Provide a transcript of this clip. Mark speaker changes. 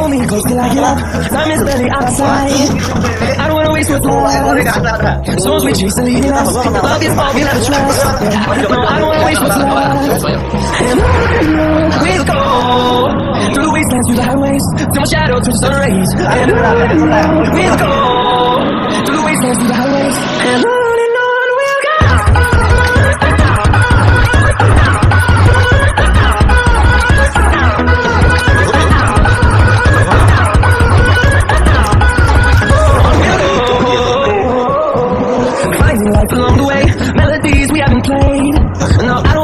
Speaker 1: hold me close till I get up. Time is barely outside. I don't wanna waste what's left. Souls we chase are leading us. Love is all we'll ever trust. No, I don't wanna waste what's left. And on we'll go through the wastelands, through the highways, till my shadow turns to sun rays. And on we'll go through the wastelands, through the highways, and on we'll go. Finding life along the way, melodies we haven't played. No, I don't